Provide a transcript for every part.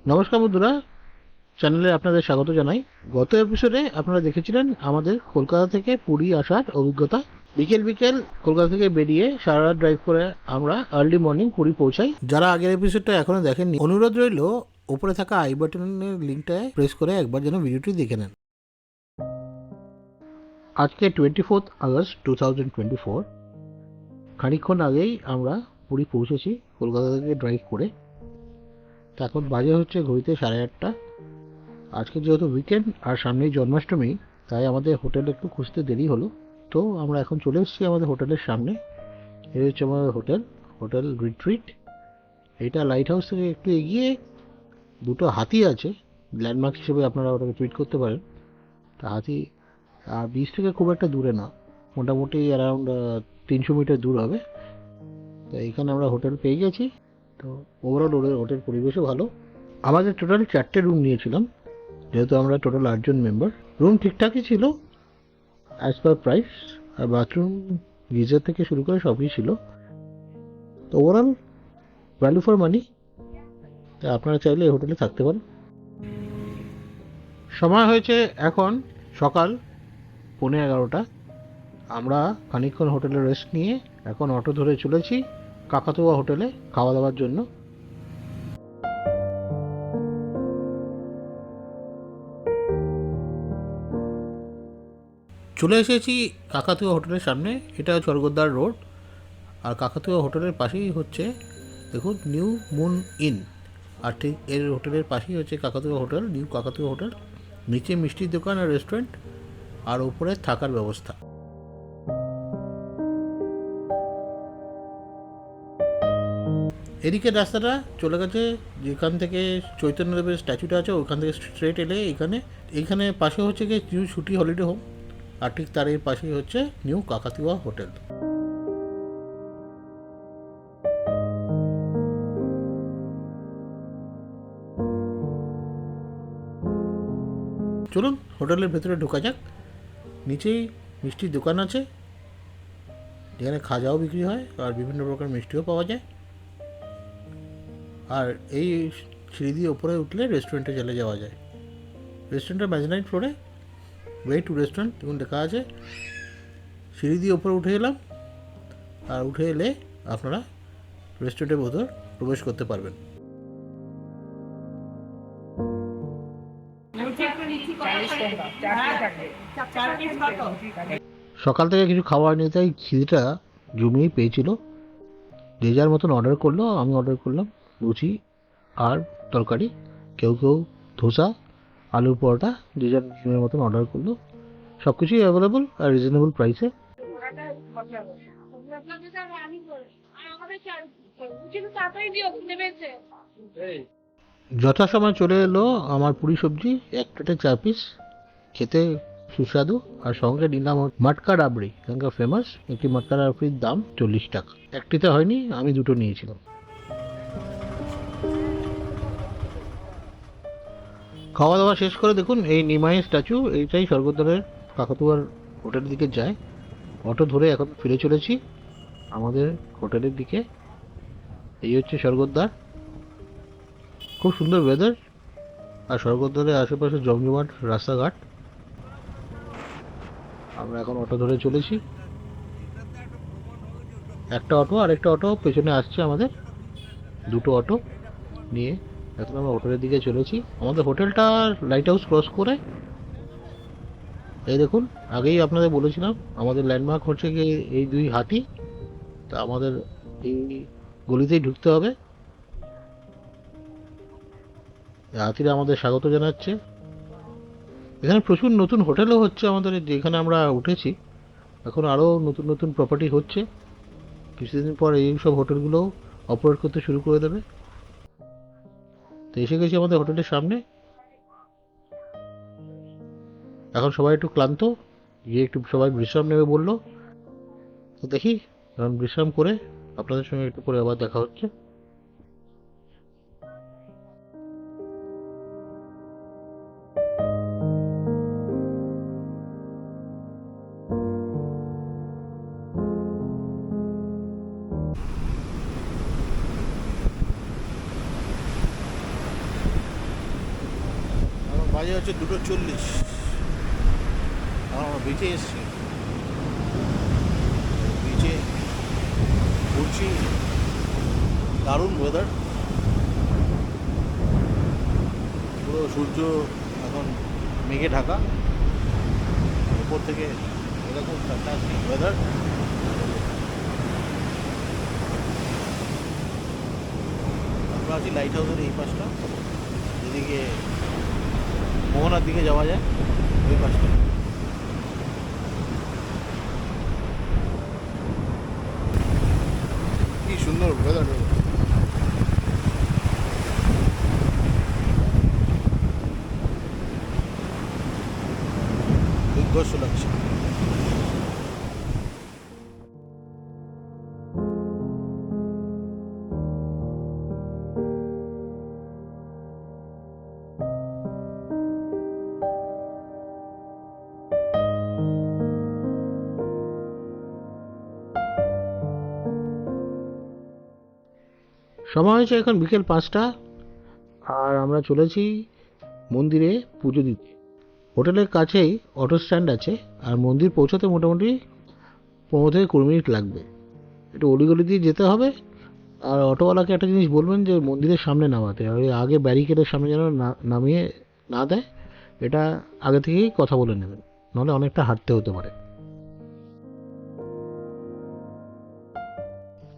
নমস্কার বন্ধুরা, চ্যানেলে আপনাদের স্বাগত জানাই। গত এপিসোডে আপনারা দেখেছিলেন আমাদের কলকাতা থেকে পুরী আসার অভিজ্ঞতা। বিকেল বিকেল কলকাতা থেকে বেরিয়ে সারা রাত ড্রাইভ করে আমরা আর্লি মর্নিং পুরী পৌঁছাই। যারা আগের এপিসোডটা এখনো দেখেননি, অনুরোধ রইল উপরে থাকা আই বাটনের লিঙ্কটায় প্রেস করে একবার যেন ভিডিওটি দেখে নেন। আজকে 24 আগস্ট 2024। খানিকক্ষণ আগেই আমরা পুরী পৌঁছেছি কলকাতা থেকে ড্রাইভ করে। তো এখন বাজে হচ্ছে ঘড়িতে 8:30। আজকে যেহেতু উইকেন্ড আর সামনেই জন্মাষ্টমী, তাই আমাদের হোটেল একটু খুঁজতে দেরি হলো। তো আমরা এখন চলে এসেছি আমাদের হোটেলের সামনে। এই হচ্ছে আমাদের হোটেল রিট্রিট। এটা লাইট হাউস থেকে একটু এগিয়ে দুটো হাতি আছে, ল্যান্ডমার্ক হিসেবে আপনারা ওটাকে টুইট করতে পারেন। তা হাতি বিচ থেকে খুব একটা দূরে না, মোটামুটি অ্যারাউন্ড 300 মিটার দূর হবে। তো এইখানে আমরা হোটেল পেয়ে গেছি। তো ওভারঅল হোটেল পরিবেশও ভালো। আমাদের টোটাল 4টে রুম নিয়েছিলাম, যেহেতু আমরা টোটাল 8জন মেম্বার। রুম ঠিকঠাকই ছিল অ্যাজ পার প্রাইস, আর বাথরুম গিজার থেকে শুরু করে সবই ছিল। তো ওভারঅল ভ্যালু ফর মানি। আপনারা চাইলে এই হোটেলে থাকতে পারেন। সময় হয়েছে এখন সকাল 11:15। আমরা খানিকক্ষণ হোটেলে রেস্ট নিয়ে এখন অটো ধরে চলেছি কাকাতুয়া হোটেলে খাওয়া দাওয়ার জন্য। চলে এসেছি কাকাতুয়া হোটেলের সামনে। এটা স্বর্গদ্বার রোড, আর কাকাতুয়া হোটেলের পাশেই হচ্ছে দেখুন নিউ মুন ইন। আর ঠিক এর হোটেলের পাশেই হচ্ছে কাকাতুয়া হোটেল, নিউ কাকাতুয়া হোটেল। নিচে মিষ্টির দোকান আর রেস্টুরেন্ট, আর উপরে থাকার ব্যবস্থা। এদিকে রাস্তাটা চলে গেছে যেখান থেকে চৈতন্যদেবের স্ট্যাচুটা আছে, ওখান থেকে স্ট্রেট এলে এইখানে পাশে হচ্ছে গিয়ে নিউ ছুটি হলিডে হোম, আর ঠিক তার এর পাশেই হচ্ছে নিউ কাকাতুয়া হোটেল। চলুন হোটেলের ভেতরে ঢোকা যাক। নিচেই মিষ্টির দোকান আছে, যেখানে খাজাও বিক্রি হয় আর বিভিন্ন প্রকার মিষ্টিও পাওয়া যায়। আর এই সিঁড়ি দিয়ে ওপরে উঠলে রেস্টুরেন্টে চলে যাওয়া যায়। রেস্টুরেন্টের মেজনাইট ফ্লোরে ওয়ে টু রেস্টুরেন্ট দেখুন লেখা আছে। সিঁড়ি দিয়ে ওপরে উঠে এলাম, আর উঠে এলে আপনারা রেস্টুরেন্টের ভেতর প্রবেশ করতে পারবেন। সকাল থেকে কিছু খাবার নিয়ে তাই খিদেটা জমিয়েই পেয়েছিল। যে যার মতন অর্ডার করলো। আমি অর্ডার করলাম লুচি আর তরকারি, কেউ কেউ ধোসা, আলুর পরোটা, যে যার নিজের মতন অর্ডার করলো। সব কিছুই অ্যাভেলেবল আর রিজনেবল প্রাইসে। যথাসময় চলে এলো আমার পুরি সবজি, 1 প্লেটে 4 পিস, খেতে সুস্বাদু। আর সঙ্গে নিলাম মাটকা রাবড়ি, এখানকার ফেমাস একটি মাটকা রাবড়ির দাম 40 টাকা। একটিতে হয়নি, আমি দুটো নিয়েছিলাম। খাওয়া দাওয়া শেষ করে দেখুন এই নিমাই স্ট্যাচু, এইটাই স্বর্গদ্বারের কাকাতুয়ার হোটেলের দিকে যায়। অটো ধরে এখন ফিরে চলেছি আমাদের হোটেলের দিকে। এই হচ্ছে স্বর্গদ্বার। খুব সুন্দর ওয়েদার, আর স্বর্গদ্বারের আশেপাশে জমজমাট রাস্তাঘাট। আমরা এখন অটো ধরে চলেছি। একটা অটো আর একটা অটো পেছনে আসছে আমাদের, দুটো অটো নিয়ে এখন আমরা হোটেলের দিকে চলেছি। আমাদের হোটেলটা লাইট হাউস ক্রস করে, এই দেখুন আগেই আপনাদের বলেছিলাম আমাদের ল্যান্ডমার্ক হচ্ছে গিয়ে এই দুই হাতি। তা আমাদের এই গলিতেই ঢুকতে হবে। হাতিরা আমাদের স্বাগত জানাচ্ছে। এখানে প্রচুর নতুন হোটেলও হচ্ছে আমাদের, যেখানে আমরা উঠেছি। এখন আরও নতুন নতুন প্রপার্টি হচ্ছে, কিছুদিন পর এই সব হোটেলগুলোও অপারেট করতে শুরু করে দেবে। তো এসে গেছি আমাদের হোটেলের সামনে। এখন সবাই একটু ক্লান্ত, গিয়ে একটু সবাই বিশ্রাম নেবে বললো। তো দেখি এখন বিশ্রাম করে আপনাদের সঙ্গে একটু পরে আবার দেখা হচ্ছে। বাজে হচ্ছে 2:40। আমরা বিচে এসছি, বিচে ঘুরছি, দারুণ ওয়েদার, পুরো সূর্য এখন মেঘে ঢাকা, উপর থেকে এরকম ফ্যান্টাস্টিক ওয়েদার। আমরা আছি লাইট হাউসের এই পাশটা, যেদিকে মোহনার দিকে যাওয়া যায় ওই পাশটা। কি সুন্দর ওয়েদার, দুর্ধর্ষ লাগছে। সময় হয়েছে এখন বিকেল 5টা, আর আমরা চলেছি মন্দিরে পুজো দিতে। হোটেলের কাছেই অটো স্ট্যান্ড আছে, আর মন্দির পৌঁছাতে মোটামুটি 15 থেকে 20 মিনিট লাগবে। একটু অলিগলি দিয়ে যেতে হবে, আর অটোওয়ালাকে একটা জিনিস বলবেন যে মন্দিরের সামনে নামাতে, আর আগে ব্যারিকেডের সামনে যেন নামিয়ে না দেয়, এটা আগে থেকেই কথা বলে নেবেন, নাহলে অনেকটা হাঁটতে হতে পারে।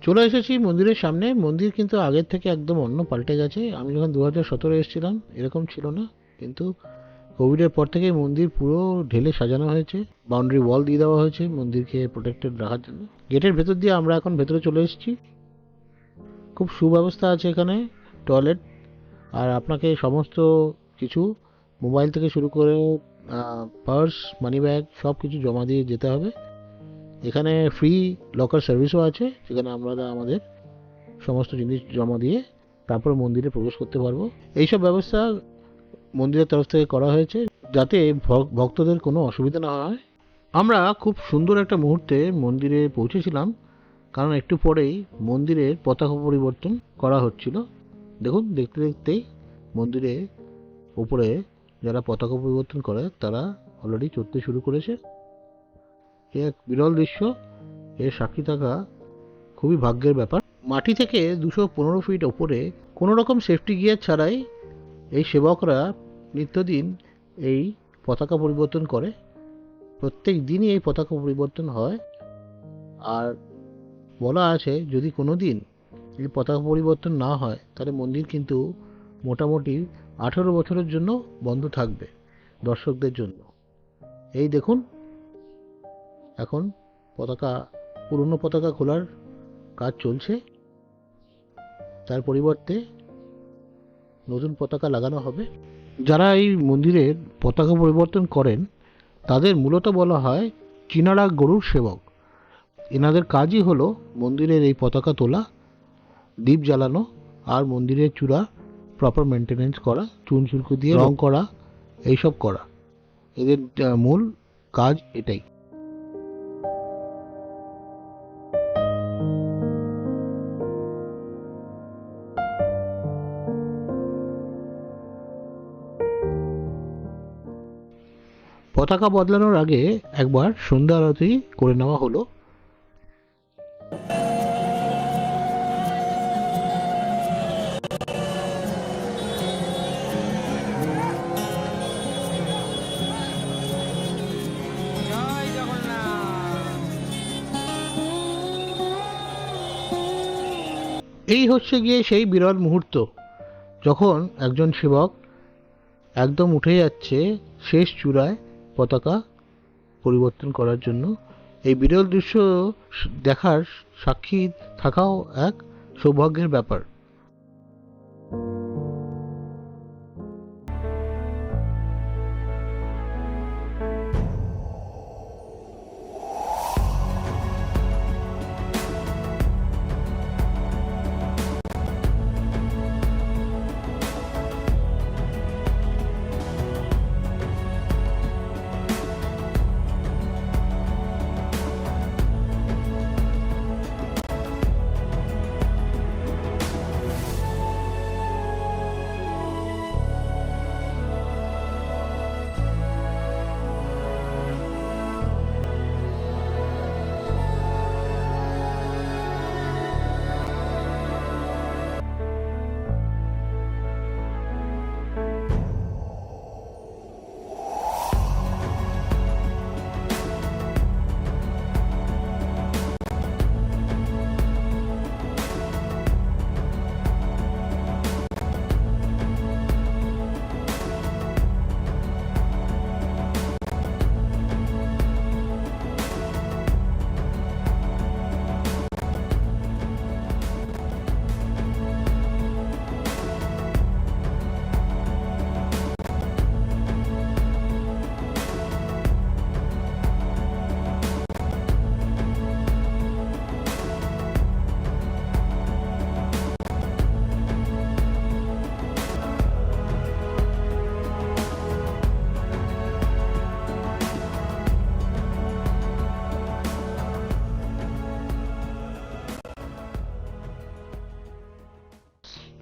চলে এসেছি মন্দিরের সামনে। মন্দির কিন্তু আগের থেকে একদম অন্য পাল্টে গেছে। আমি যখন 2017 এসেছিলাম এরকম ছিল না, কিন্তু কোভিডের পর থেকে মন্দির পুরো ঢেলে সাজানো হয়েছে, বাউন্ডারি ওয়াল দিয়ে দেওয়া হয়েছে মন্দিরকে প্রোটেক্টেড রাখার জন্য। গেটের ভেতর দিয়ে আমরা এখন ভেতরে চলে এসেছি। খুব সুব্যবস্থা আছে এখানে, টয়লেট, আর আপনাকে সমস্ত কিছু মোবাইল থেকে শুরু করে পার্স, মানি ব্যাগ সব কিছু জমা দিয়ে যেতে হবে। এখানে ফ্রি লকার সার্ভিসও আছে, যেখানে আমরা আমাদের সমস্ত জিনিস জমা দিয়ে তারপর মন্দিরে প্রবেশ করতে পারবো। এইসব ব্যবস্থা মন্দিরের তরফ থেকে করা হয়েছে যাতে ভক্তদের কোনো অসুবিধা না হয়। আমরা খুব সুন্দর একটা মুহূর্তে মন্দিরে পৌঁছেছিলাম, কারণ একটু পরেই মন্দিরের পতাকা পরিবর্তন করা হচ্ছিল। দেখুন, দেখতে দেখতেই মন্দিরে উপরে যারা পতাকা পরিবর্তন করে তারা অলরেডি চড়তে শুরু করেছে। এক বিরল দৃশ্য, এর সাক্ষী থাকা খুবই ভাগ্যের ব্যাপার। মাটি থেকে 215 ফিট ওপরে কোনো রকম সেফটি গিয়ার ছাড়াই এই সেবকরা নিত্যদিন এই পতাকা পরিবর্তন করে। প্রত্যেক দিনই এই পতাকা পরিবর্তন হয়, আর বলা আছে যদি কোনো দিন এই পতাকা পরিবর্তন না হয় তাহলে মন্দির কিন্তু মোটামুটি 18 বছরের জন্য বন্ধ থাকবে দর্শকদের জন্য। এই দেখুন, এখন পুরনো পতাকা খোলার কাজ চলছে, তার পরিবর্তে নতুন পতাকা লাগানো হবে। যারা এই মন্দিরের পতাকা পরিবর্তন করেন তাদের মূলত বলা হয় চিনারা গরুর সেবক। এনাদের কাজই হলো মন্দিরের এই পতাকা তোলা, দীপ জ্বালানো, আর মন্দিরের চূড়া প্রপার মেনটেনেন্স করা, চুন শুল্ক দিয়ে রং করা, এইসব করা। এদের মূল কাজ এটাই। পতাকা বদলানোর আগে একবার সন্ধ্যা আরতি করে নেওয়া হলো। এই হচ্ছে গিয়ে সেই বিরল মুহূর্ত, যখন একজন সেবক একদম উঠে যাচ্ছে শেষ চূড়ায় পতাকা পরিবর্তন করার জন্য। এই বিরল দৃশ্য দেখার সাক্ষী থাকাও এক সৌভাগ্যের ব্যাপার।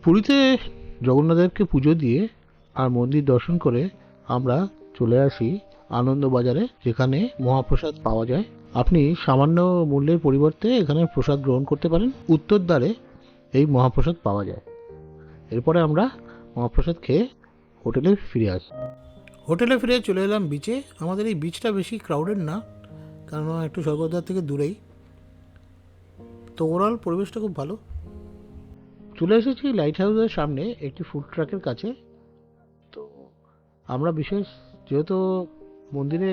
পুরীতে জগন্নাথদেবকে পুজো দিয়ে আর মন্দির দর্শন করে আমরা চলে আসি আনন্দবাজারে, যেখানে মহাপ্রসাদ পাওয়া যায়। আপনি সামান্য মূল্যের পরিবর্তে এখানে প্রসাদ গ্রহণ করতে পারেন। উত্তর দ্বারে এই মহাপ্রসাদ পাওয়া যায়। এরপরে আমরা মহাপ্রসাদ খেয়ে হোটেলে ফিরে আসি। হোটেলে ফিরে চলে এলাম বিচে। আমাদের এই বিচটা বেশি ক্রাউডেড না, কারণ একটু স্বর্গদ্বার থেকে দূরেই, তো ওভারঅল পরিবেশটা খুব ভালো। চলে এসেছি লাইট হাউসের সামনে একটি ফুড ট্রাকের কাছে। তো আমরা বিশেষ যেহেতু মন্দিরে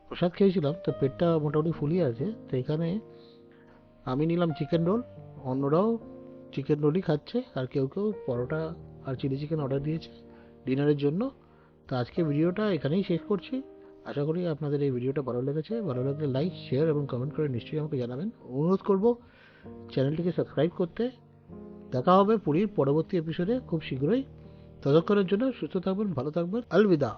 প্রসাদ খেয়েছিলাম, তো পেটটা মোটামুটি ফুলিয়ে আছে, তো এখানে আমি নিলাম চিকেন রোল, অন্যরাও চিকেন রোলই খাচ্ছে, আর কেউ কেউ পরোটা আর চিলি চিকেন অর্ডার দিয়েছে ডিনারের জন্য। তো আজকে ভিডিওটা এখানেই শেষ করছি। আশা করি আপনাদের এই ভিডিওটা ভালো লেগেছে। ভালো লাগলে লাইক, শেয়ার এবং কমেন্ট করে নিশ্চয়ই আমাকে জানাবেন। অনুরোধ করব চ্যানেলটিকে সাবস্ক্রাইব করতে। দেখা হবে পুরীর পরবর্তী এপিসোডে খুব শীঘ্রই। ততক্ষণের জন্য সুস্থ থাকবেন, ভালো থাকবেন। আলবিদা।